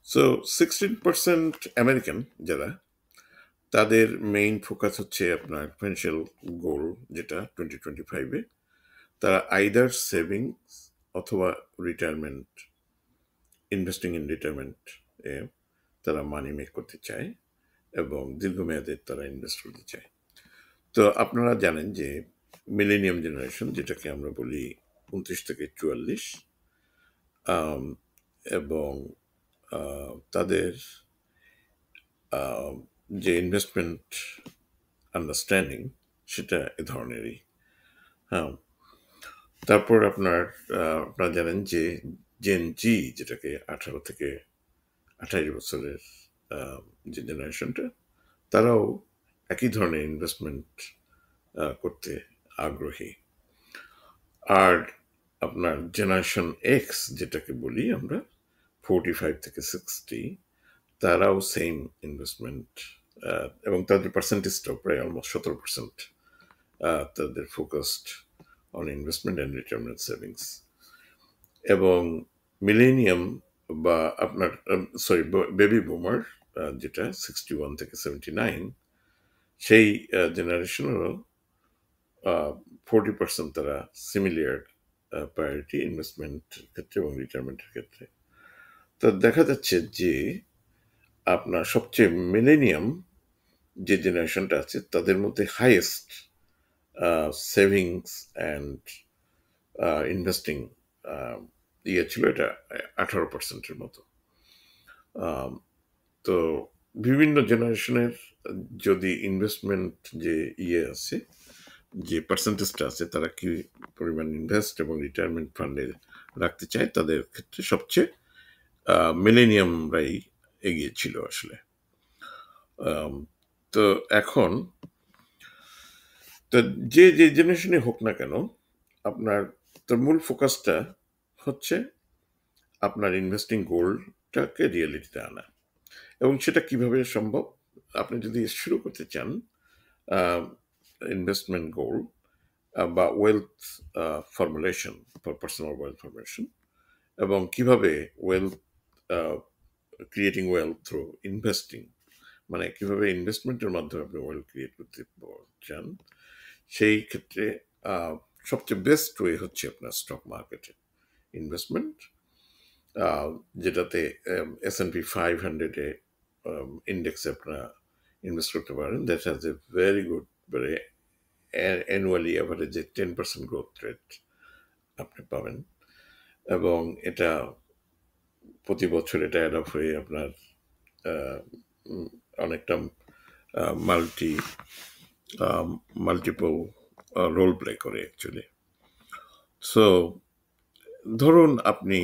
So 16% American যারা তাদের main focus হচ্ছে আপনার ফাইন্যান্সিয়াল গোল, যেটা 2025-এ তারা আইদার সেভিংস অথবা রিটায়ারমেন্ট, ইনভেস্টিং ইন রিটায়ারমেন্ট এ তারা মানি মেক করতে চায় এবং দীর্ঘমেয়াদে তারা ইনভেস্ট করতে চায়। তো আপনারা জানেন যে মিলেনিয়াম জেনারেশন, যেটাকে আমরা বলি 29 থেকে 44, আম, এবং তাদের যে ইনভেস্টমেন্ট আন্ডারস্ট্যান্ডিং সেটা এ ধরনেরই। হ্যাঁ, তারপর আপনারা জানেন যে জেন জি, যেটাকে 18 থেকে 28 বছরের যে জেনারেশনটা, তারাও একই ধরনের ইনভেস্টমেন্ট করতে আগ্রহী। আর আপনার জেনারেশন এক্স, যেটাকে বলি আমরা 45 থেকে 60, তারাও সেম ইনভেস্টমেন্ট, এবং তাদের পার্সেন্টেজটাও প্রায় অলমোস্ট 17%। তাদের focused on investment and retirement savings. এবং মিলেনিয়াম বা আপনার বেবি বুমার, যেটা 61 থেকে 79, সেই জেনারেশনেরও 40% তারা সিমিলার প্রায়োরিটি ইনভেস্টমেন্ট ক্ষেত্রে এবং রিটায়ারমেন্টের ক্ষেত্রে। তো দেখা যাচ্ছে যে আপনার সবচেয়ে মিলেনিয়াম যে জেনারেশনটা আছে তাদের মধ্যে হাইয়েস্ট সেভিংস অ্যান্ড ইনভেস্টিং ছিল, এটা 18%-এর মতো। আম, তো বিভিন্ন জেনারেশনের যদি ইনভেস্টমেন্ট যে আছে, যে পার্সেন্টেজটা আছে, তারা কি পরিমাণ ইনভেস্ট এবং রিটায়ারমেন্ট ফান্ডে রাখতে চায়, তাদের ক্ষেত্রে সবচেয়ে মিলেনিয়ামরাই এগিয়ে ছিল আসলে। আম, তো এখন তো যে যে জেনারেশনে হোক না কেন, আপনার তার মূল ফোকাসটা হচ্ছে আপনার ইনভেস্টিং গোলটাকে রিয়েলিটিতে আনা। এবং সেটা কিভাবে সম্ভব? আপনি যদি শুরু করতে চান ইনভেস্টমেন্ট গোল বা wealth formulation, for personal wealth formulation, এবং কিভাবে wealth creating wealth through investing, মানে কিভাবে ইনভেস্টমেন্টের মাধ্যমে আপনি ওয়েলথ ক্রিয়েট করতে চান, সেই ক্ষেত্রে আহ, সবচেয়ে বেস্ট ওয়ে হচ্ছে আপনার স্টক মার্কেটে ইনভেস্টমেন্ট, যেটাতে S&P 500-এ ইন্ডেক্সে আপনারা ইনভেস্ট করতে পারেন। That has a very good, মানে অ্যানুয়ালি অ্যাভারেজে 10% গ্রোথ রেট আপনি পাবেন। এবং এটা প্রতি বছর এটা অ্যাড আপ হয়ে আপনার আহ, অনেকটা মাল্টি মাল্টিপল রোল প্লে করে অ্যাকচুয়ালি। সো ধরুন আপনি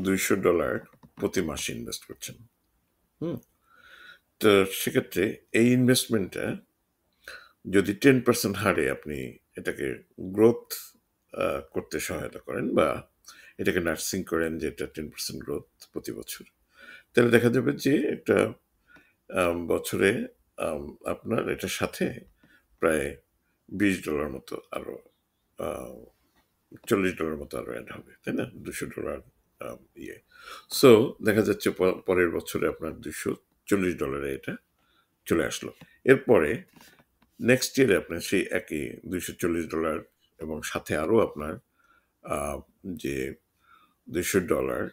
$200 প্রতি মাসে ইনভেস্ট করছেন। হুম, তো সেক্ষেত্রে এই ইনভেস্টমেন্টটা যদি 10% হারে আপনি এটাকে গ্রোথ করতে সহায়তা করেন, বা এটাকে নার্সিং করেন, যে এটা 10% গ্রোথ প্রতি বছর, তাহলে দেখা যাবে যে একটা বছরে আপনার এটার সাথে প্রায় $20 মতো আরো, $40 মতো আরো অ্যাড হবে, তাই না? $200 ইয়ে। সো দেখা যাচ্ছে পরের বছরে আপনার $240 এটা চলে আসলো। এরপরে নেক্সট ইয়ারে আপনার সেই একই $240 এবং সাথে আরো আপনার আহ, যে $200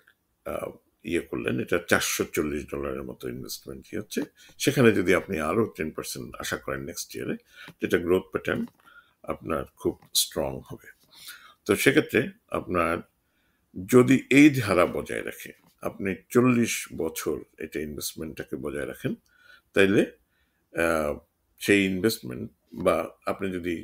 ইয়ে করলেন, এটা $440 মতো ইনভেস্টমেন্ট কি হচ্ছে। সেখানে যদি আপনি আরো 10% আশা করেন নেক্সট ইয়ারে, যেটা গ্রোথ প্যাটার্ন আপনার খুব স্ট্রং হবে। তো সেক্ষেত্রে আপনার যদি এই ধারা বজায় রাখে, আপনি 40 বছর এটা ইনভেস্টমেন্টটাকে বজায় রাখেন, তাইলে আহ, সেই ইনভেস্টমেন্ট, বা আপনি যদি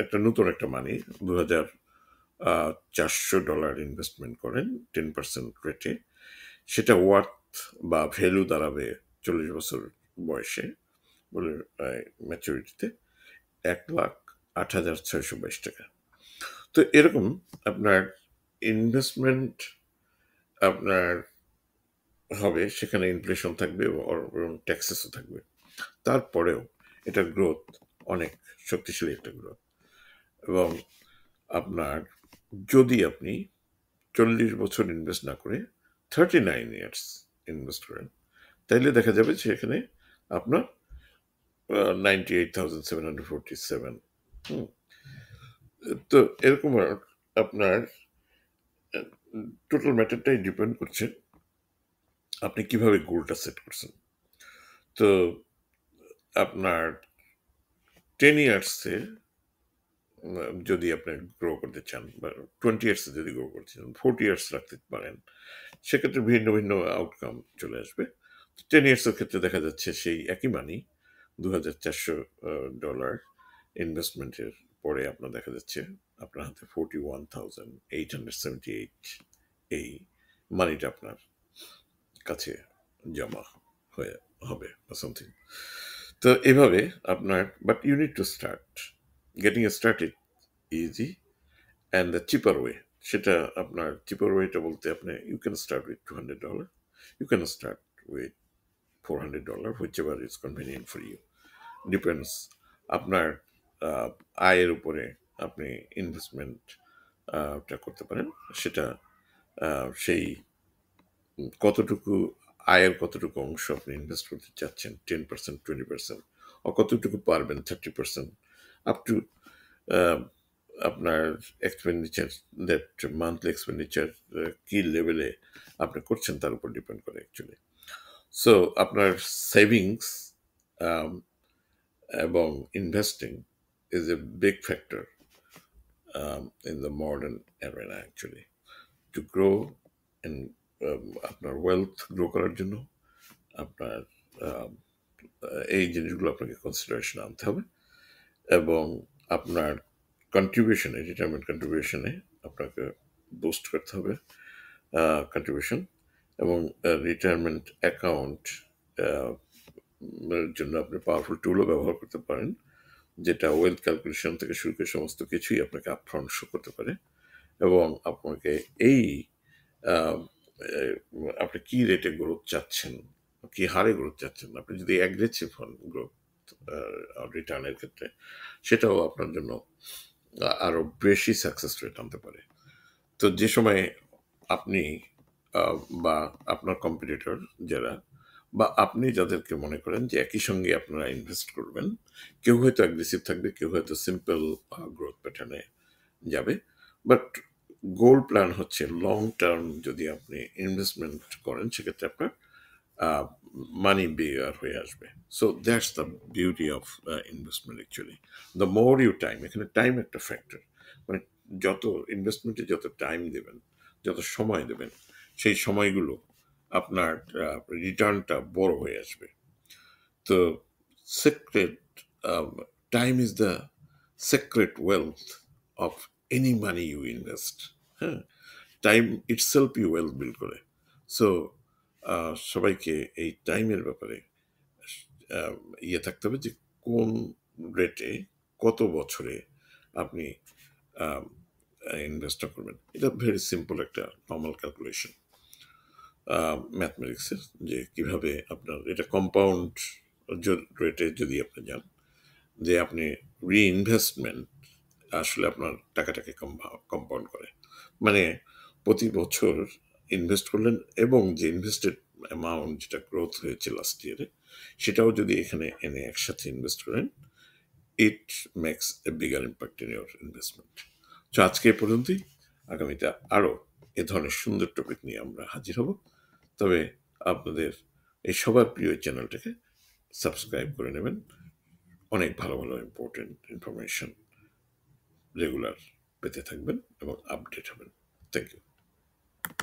একটা নতুন একটা মানি $2,400 ইনভেস্টমেন্ট করেন 10% রেটে, সেটা ওয়ার্থ বা ভ্যালু দাঁড়াবে 40 বছর বয়সে, বলে ম্যাচুরিটিতে, $1,08,622। তো এরকম আপনার ইনভেস্টমেন্ট আপনার হবে, সেখানে ইনফ্লেশন থাকবে এবং ট্যাক্সেসও থাকবে। তারপরেও এটার গ্রোথ অনেক শক্তিশালী একটা গ্রোথ। এবং আপনার যদি আপনি 40 বছর ইনভেস্ট না করে 39 ইয়ার্স ইনভেস্ট করেন, তাইলে দেখা যাবে যে এখানে আপনার 98,747। হুম, তো এরকম আপনার টোটাল ম্যাটারটাই ডিপেন্ড করছে আপনি কিভাবে গোলটা সেট করছেন। তো আপনার 10 ইয়ার্সে যদি আপনি গ্রো করতে চান, বা 20 ইয়ার্সে যদি গ্রো করতে চান, 40 ইয়ার্স রাখতে পারেন, সেক্ষেত্রে ভিন্ন ভিন্ন আউটকাম চলে আসবে। 10 ইয়ার্সের ক্ষেত্রে দেখা যাচ্ছে সেই একই মানি $2,400 ইনভেস্টমেন্টের পরে আপনার দেখা যাচ্ছে আপনার হাতে 41,878 এই মানিটা আপনার কাছে জমা হয়ে হবে বা সামথিং। তো এভাবে আপনার, but you need to start, getting started easy and the cheaper way, সেটা আপনার চিপার ওয়েটা বলতে আপনি you can start with $200, you can start with $400, which ever is convenient for you, depends আপনার আয়ের উপরে আপনি ইনভেস্টমেন্ট করতে পারেন। সেটা সেই কতটুকু আয়ের কতটুকু অংশ আপনি ইনভেস্ট করতে চাচ্ছেন, 10%, 20%, ও কতটুকু পারবেন, 30%, আপ টু আপনার এক্সপেন্ডিচার, দ্যাট মান্থলি এক্সপেন্ডিচার কি লেভেলে আপনি করছেন তার উপর ডিপেন্ড করে অ্যাকচুয়ালি। সো আপনার সেভিংস এবং investing is a big factor in the modern arena actually, to grow in, আপনার ওয়েলথ গ্রো করার জন্য আপনার um, এই জিনিসগুলো আপনাকে কনসিডারেশন আনতে হবে। এবং আপনার কন্ট্রিবিউশনে, রিটায়ারমেন্ট কন্ট্রিবিউশনে আপনাকে বুস্ট করতে হবে কন্ট্রিবিউশন। এবং রিটায়ারমেন্ট অ্যাকাউন্ট জন্য আপনি পাওয়ারফুল টুলও ব্যবহার করতে পারেন, যেটা ওয়েলথ ক্যালকুলেশন থেকে শুরু করে সমস্ত কিছুই আপনাকে আপফ্রন্ট শো করতে পারে। এবং আপনাকে এই আহ, আপনি কি রেটে গ্রোথ চাচ্ছেন, কি হারে গ্রোথ চাচ্ছেন, আপনি যদি অ্যাগ্রেসিভ হন গ্রোথ রিটার্নের ক্ষেত্রে, সেটাও আপনার জন্য আরো বেশি সাকসেস রেট আনতে পারে। তো যে সময় আপনি বা আপনার কম্পিটিটর যারা, বা আপনি যাদেরকে মনে করেন যে একই সঙ্গে আপনারা ইনভেস্ট করবেন, কেউ হয়তো অ্যাগ্রেসিভ থাকবে, কেউ হয়তো সিম্পল গ্রোথ প্যাটার্নে যাবে, বাট গোল প্ল্যান হচ্ছে লং টার্ম যদি আপনি ইনভেস্টমেন্ট করেন, সেক্ষেত্রে আপনার মানি বেয়ার হয়ে আসবে। So that's the beauty of investment actually. The more you time, এখানে টাইম একটা ফ্যাক্টর, মানে যত ইনভেস্টমেন্টে যত টাইম দেবেন, যত সময় দেবেন, সেই সময়গুলো আপনার রিটার্নটা বড় হয়ে আসবে। তো secret, time is the secret wealth of any money you invest. হ্যাঁ, time itself you wealth build করে। সো সবাইকে এই টাইমের ব্যাপারে ইয়ে থাকতে হবে যে কোন রেটে কত বছরে আপনি ইনভেস্টটা করবেন। এটা ভেরি সিম্পল একটা নর্মাল ক্যালকুলেশন ম্যাথমেটিক্সের, যে কিভাবে আপনার এটা কম্পাউন্ড রেটে যদি আপনি যান, যে আপনি রিইনভেস্টমেন্ট আসলে আপনার টাকাটাকে কম্পাউন্ড করে, মানে প্রতি বছর ইনভেস্ট করলেন এবং যে ইনভেস্টেড অ্যামাউন্ট যেটা গ্রোথ হয়েছে লাস্ট ইয়ারে, সেটাও যদি এখানে এনে একসাথে ইনভেস্ট করেন, it makes a bigger impact in your investment. তো আজকে এ পর্যন্তই, আগামীতে আরও এ ধরনের সুন্দর টপিক নিয়ে আমরা হাজির হব। তবে আপনাদের এই সবার প্রিয় চ্যানেলটাকে সাবস্ক্রাইব করে নেবেন, অনেক ভালো ভালো ইম্পর্টেন্ট ইনফরমেশন রেগুলার পেতে থাকবেন এবং আপডেট হবেন। Thank you.